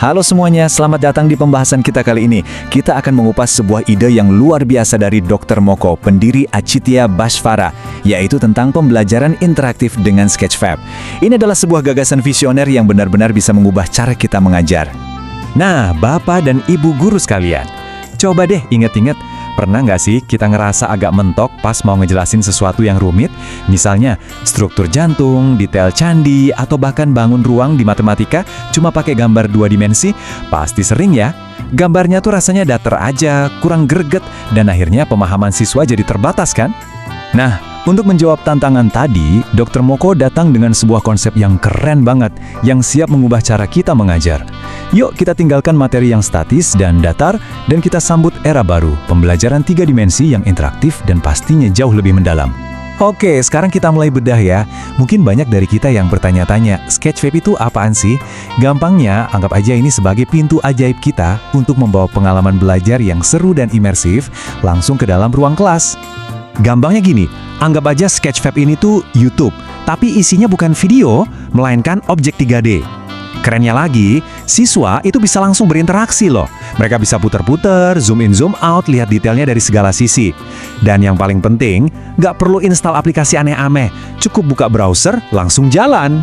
Halo semuanya, selamat datang di pembahasan kita kali ini. Kita akan mengupas sebuah ide yang luar biasa dari Dr. Moko, pendiri Achitya Bhasvara, yaitu tentang pembelajaran interaktif dengan Sketchfab. Ini adalah sebuah gagasan visioner yang benar-benar bisa mengubah cara kita mengajar. Nah, Bapak dan Ibu guru sekalian, coba deh inget-inget, pernah nggak sih kita ngerasa agak mentok pas mau ngejelasin sesuatu yang rumit? Misalnya, struktur jantung, detail candi, atau bahkan bangun ruang di matematika cuma pakai gambar 2 dimensi? Pasti sering ya. Gambarnya tuh rasanya datar aja, kurang greget, dan akhirnya pemahaman siswa jadi terbatas kan? Nah, untuk menjawab tantangan tadi, Dr. Moko datang dengan sebuah konsep yang keren banget, yang siap mengubah cara kita mengajar. Yuk kita tinggalkan materi yang statis dan datar, dan kita sambut era baru, pembelajaran 3 dimensi yang interaktif dan pastinya jauh lebih mendalam. Oke, sekarang kita mulai bedah ya. Mungkin banyak dari kita yang bertanya-tanya, Sketchfab itu apaan sih? Gampangnya, anggap aja ini sebagai pintu ajaib kita untuk membawa pengalaman belajar yang seru dan imersif langsung ke dalam ruang kelas. Gampangnya gini, anggap aja Sketchfab ini tuh YouTube, tapi isinya bukan video, melainkan objek 3D. Kerennya lagi, siswa itu bisa langsung berinteraksi loh. Mereka bisa puter-puter, zoom in, zoom out, lihat detailnya dari segala sisi. Dan yang paling penting, nggak perlu install aplikasi aneh-aneh. Cukup buka browser, langsung jalan.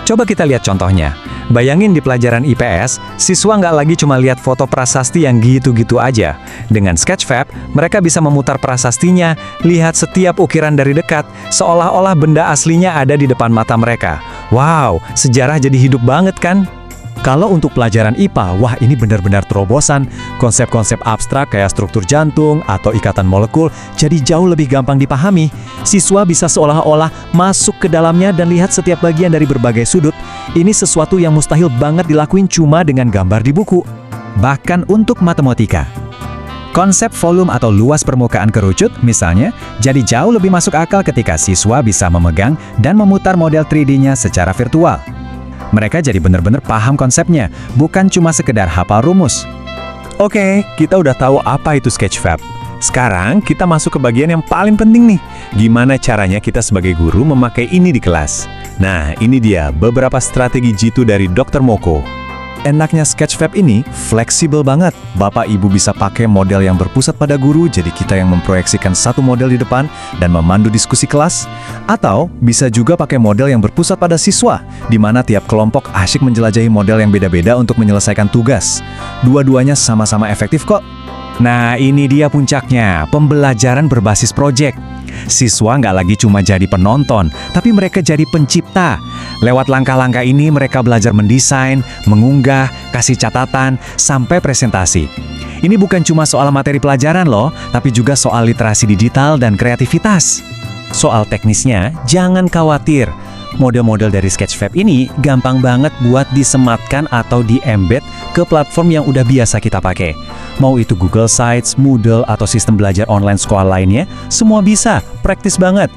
Coba kita lihat contohnya. Bayangin di pelajaran IPS, siswa nggak lagi cuma lihat foto prasasti yang gitu-gitu aja. Dengan Sketchfab, mereka bisa memutar prasastinya, lihat setiap ukiran dari dekat, seolah-olah benda aslinya ada di depan mata mereka. Wow, sejarah jadi hidup banget kan? Kalau untuk pelajaran IPA, wah ini benar-benar terobosan. Konsep-konsep abstrak kayak struktur jantung atau ikatan molekul jadi jauh lebih gampang dipahami. Siswa bisa seolah-olah masuk ke dalamnya dan lihat setiap bagian dari berbagai sudut. Ini sesuatu yang mustahil banget dilakuin cuma dengan gambar di buku. Bahkan untuk matematika, konsep volume atau luas permukaan kerucut misalnya, jadi jauh lebih masuk akal ketika siswa bisa memegang dan memutar model 3D-nya secara virtual. Mereka jadi benar-benar paham konsepnya, bukan cuma sekedar hafal rumus. Oke, kita udah tahu apa itu Sketchfab. Sekarang kita masuk ke bagian yang paling penting nih. Gimana caranya kita sebagai guru memakai ini di kelas? Nah, ini dia beberapa strategi jitu dari Dr. Moko. Enaknya Sketchfab ini fleksibel banget. Bapak Ibu bisa pakai model yang berpusat pada guru, jadi kita yang memproyeksikan satu model di depan dan memandu diskusi kelas. Atau bisa juga pakai model yang berpusat pada siswa, di mana tiap kelompok asyik menjelajahi model yang beda-beda untuk menyelesaikan tugas. Dua-duanya sama-sama efektif kok. Nah, ini dia puncaknya, pembelajaran berbasis proyek. Siswa nggak lagi cuma jadi penonton, tapi mereka jadi pencipta. Lewat langkah-langkah ini mereka belajar mendesain, mengunggah, kasih catatan, sampai presentasi. Ini bukan cuma soal materi pelajaran loh, tapi juga soal literasi digital dan kreativitas. Soal teknisnya, jangan khawatir. Model-model dari Sketchfab ini gampang banget buat disematkan atau di-embed ke platform yang udah biasa kita pakai. Mau itu Google Sites, Moodle, atau sistem belajar online sekolah lainnya, semua bisa, praktis banget.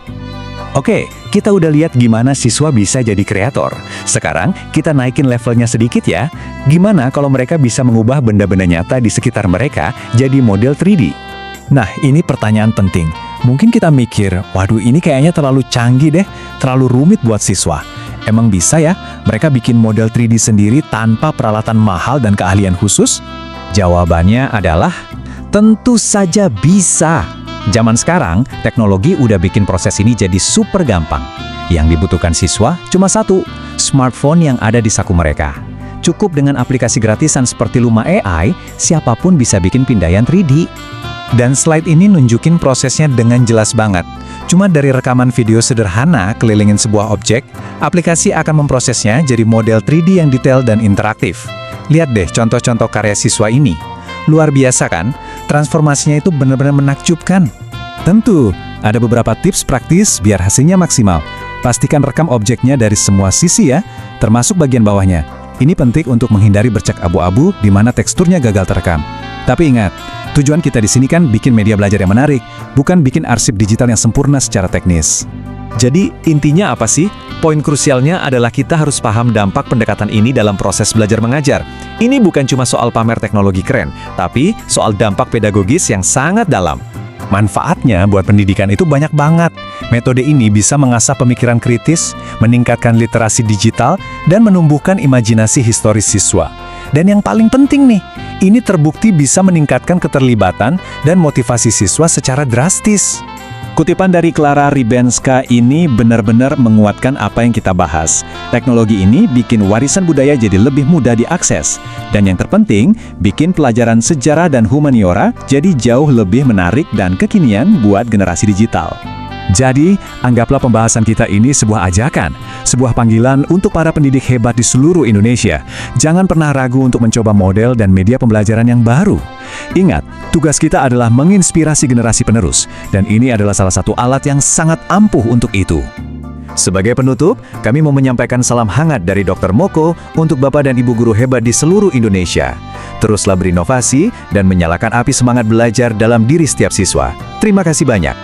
Oke, kita udah lihat gimana siswa bisa jadi kreator. Sekarang, kita naikin levelnya sedikit ya. Gimana kalau mereka bisa mengubah benda-benda nyata di sekitar mereka jadi model 3D? Nah, ini pertanyaan penting. Mungkin kita mikir, waduh ini kayaknya terlalu canggih deh, terlalu rumit buat siswa. Emang bisa ya, mereka bikin model 3D sendiri tanpa peralatan mahal dan keahlian khusus? Jawabannya adalah, tentu saja bisa. Zaman sekarang, teknologi udah bikin proses ini jadi super gampang. Yang dibutuhkan siswa cuma satu, smartphone yang ada di saku mereka. Cukup dengan aplikasi gratisan seperti Luma AI, siapapun bisa bikin pindaian 3D. Dan slide ini nunjukin prosesnya dengan jelas banget. Cuma dari rekaman video sederhana kelilingin sebuah objek, aplikasi akan memprosesnya jadi model 3D yang detail dan interaktif. Lihat deh contoh-contoh karya siswa ini. Luar biasa kan? Transformasinya itu benar-benar menakjubkan. Tentu, ada beberapa tips praktis biar hasilnya maksimal. Pastikan rekam objeknya dari semua sisi ya, termasuk bagian bawahnya. Ini penting untuk menghindari bercak abu-abu di mana teksturnya gagal terekam. Tapi ingat, tujuan kita di sini kan bikin media belajar yang menarik, bukan bikin arsip digital yang sempurna secara teknis. Jadi, intinya apa sih? Poin krusialnya adalah kita harus paham dampak pendekatan ini dalam proses belajar mengajar. Ini bukan cuma soal pamer teknologi keren, tapi soal dampak pedagogis yang sangat dalam. Manfaatnya buat pendidikan itu banyak banget. Metode ini bisa mengasah pemikiran kritis, meningkatkan literasi digital, dan menumbuhkan imajinasi historis siswa. Dan yang paling penting nih, ini terbukti bisa meningkatkan keterlibatan dan motivasi siswa secara drastis. Kutipan dari Clara Ribenska ini benar-benar menguatkan apa yang kita bahas. Teknologi ini bikin warisan budaya jadi lebih mudah diakses. Dan yang terpenting, bikin pelajaran sejarah dan humaniora jadi jauh lebih menarik dan kekinian buat generasi digital. Jadi, anggaplah pembahasan kita ini sebuah ajakan, sebuah panggilan untuk para pendidik hebat di seluruh Indonesia. Jangan pernah ragu untuk mencoba model dan media pembelajaran yang baru. Ingat, tugas kita adalah menginspirasi generasi penerus, dan ini adalah salah satu alat yang sangat ampuh untuk itu. Sebagai penutup, kami mau menyampaikan salam hangat dari Dr. Moko untuk Bapak dan Ibu guru hebat di seluruh Indonesia. Teruslah berinovasi dan menyalakan api semangat belajar dalam diri setiap siswa. Terima kasih banyak.